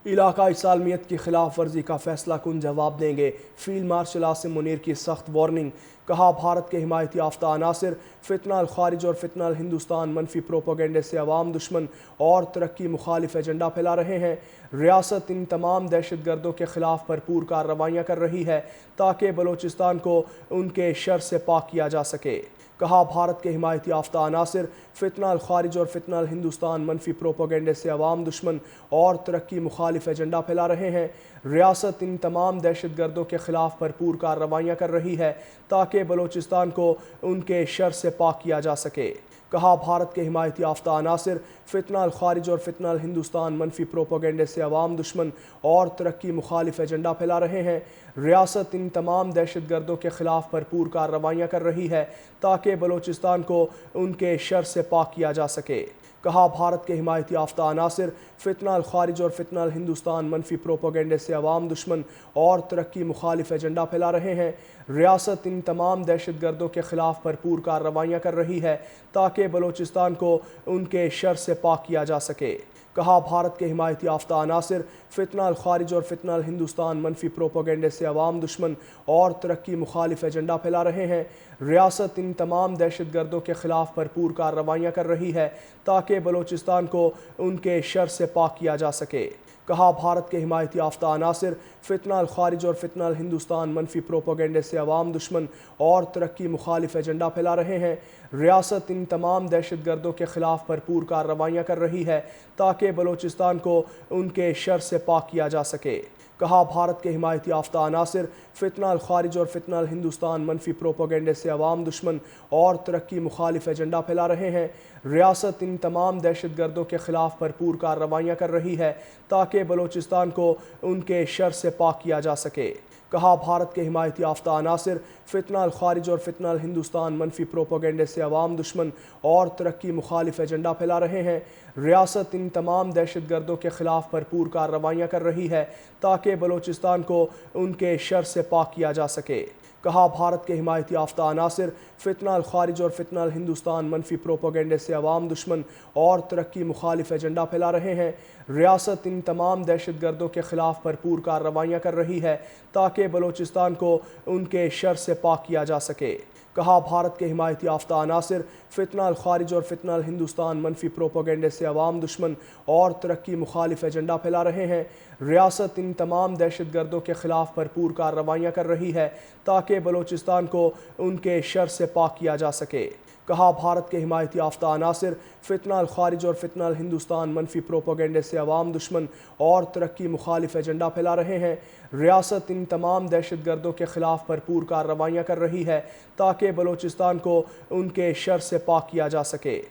علاقائی سالمیت کی خلاف ورزی کا فیصلہ کن جواب دیں گے، فیلڈ مارشل عاصم منیر کی سخت وارننگ۔ کہا بھارت کے حمایت یافتہ عناصر فتنہ الخارج اور فتنہ الہندوستان منفی پروپیگنڈے سے عوام دشمن اور ترقی مخالف ایجنڈا پھیلا رہے ہیں۔ ریاست ان تمام دہشت گردوں کے خلاف بھرپور کارروائیاں کر رہی ہے تاکہ بلوچستان کو ان کے شر سے پاک کیا جا سکے۔ کہا بھارت کے حمایت یافتہ عناصر فتنہ الخارج اور فتنہ الہندوستان منفی پروپیگنڈے سے عوام دشمن اور ترقی مخالف ایجنڈا پھیلا رہے ہیں۔ ریاست ان تمام دہشت گردوں کے خلاف بھرپور کارروائیاں کر رہی ہے تاکہ بلوچستان کو ان کے شر سے پاک کیا جا سکے۔ کہا بھارت کے حمایت یافتہ عناصر فتنہ الخارج اور فتنہ الہندوستان منفی پروپیگنڈے سے عوام دشمن اور ترقی مخالف ایجنڈا پھیلا رہے ہیں۔ ریاست ان تمام دہشت گردوں کے خلاف بھرپور کارروائیاں کر رہی ہے تاکہ بلوچستان کو ان کے شر سے پاک کیا جا سکے۔ کہا بھارت کے حمایت یافتہ عناصر فتنہ الخارج اور فتنہ الہندوستان منفی پروپیگنڈے سے عوام دشمن اور ترقی مخالف ایجنڈا پھیلا رہے ہیں۔ ریاست ان تمام دہشت گردوں کے خلاف بھرپور کارروائیاں کر رہی ہے تاکہ بلوچستان کو ان کے شر سے پاک کیا جا سکے۔ کہا بھارت کے حمایت یافتہ عناصر فتنہ الخارج اور فتنہ الہندوستان منفی پروپیگنڈے سے عوام دشمن اور ترقی مخالف ایجنڈا پھیلا رہے ہیں۔ ریاست ان تمام دہشت گردوں کے خلاف بھرپور کارروائیاں کر رہی ہے تاکہ بلوچستان کو ان کے شر سے پاک کیا جا سکے۔ کہا بھارت کے حمایت یافتہ عناصر فتنہ الخارج اور فتنہ الہندوستان منفی پروپیگنڈے سے عوام دشمن اور ترقی مخالف ایجنڈا پھیلا رہے ہیں۔ ریاست ان تمام دہشت گردوں کے خلاف بھرپور کارروائیاں کر رہی ہے تاکہ بلوچستان کو ان کے شر سے پاک کیا جا سکے۔ کہا بھارت کے حمایت یافتہ عناصر فتنہ الخارج اور فتنہ الہندوستان منفی پروپیگنڈے سے عوام دشمن اور ترقی مخالف ایجنڈا پھیلا رہے ہیں۔ ریاست ان تمام دہشت گردوں کے خلاف بھرپور کارروائیاں کر رہی ہے تاکہ بلوچستان کو ان کے شر سے پاک کیا جا سکے۔ کہا بھارت کے حمایت یافتہ عناصر فتنہ الخارج اور فتنہ الہندوستان منفی پروپیگنڈے سے عوام دشمن اور ترقی مخالف ایجنڈا پھیلا رہے ہیں۔ ریاست ان تمام دہشت گردوں کے خلاف بھرپور کارروائیاں کر رہی ہے تاکہ بلوچستان کو ان کے شر سے پاک کیا جا سکے۔ کہا بھارت کے حمایت یافتہ عناصر فتنہ الخارج اور فتنہ الہندوستان منفی پروپیگنڈے سے عوام دشمن اور ترقی مخالف ایجنڈا پھیلا رہے ہیں۔ ریاست ان تمام دہشت گردوں کے خلاف بھرپور کارروائیاں کر رہی ہے تاکہ بلوچستان کو ان کے شر سے پاک کیا جا سکے۔ کہا بھارت کے حمایت یافتہ عناصر فتنہ الخارج اور فتنہ الہندوستان منفی پروپیگنڈے سے عوام دشمن اور ترقی مخالف ایجنڈا پھیلا رہے ہیں۔ ریاست ان تمام دہشت گردوں کے خلاف بھرپور کارروائیاں کر رہی ہے تاکہ بلوچستان کو ان کے شر سے پاک کیا جا سکے۔ کہا بھارت کے حمایت یافتہ عناصر فتنہ الخارج اور فتنہ الہندوستان منفی پروپیگنڈے سے عوام دشمن اور ترقی مخالف ایجنڈا پھیلا رہے ہیں۔ ریاست ان تمام دہشت گردوں کے خلاف بھرپور کارروائیاں کر رہی ہے تاکہ بلوچستان کو ان کے شر سے پاک کیا جا سکے۔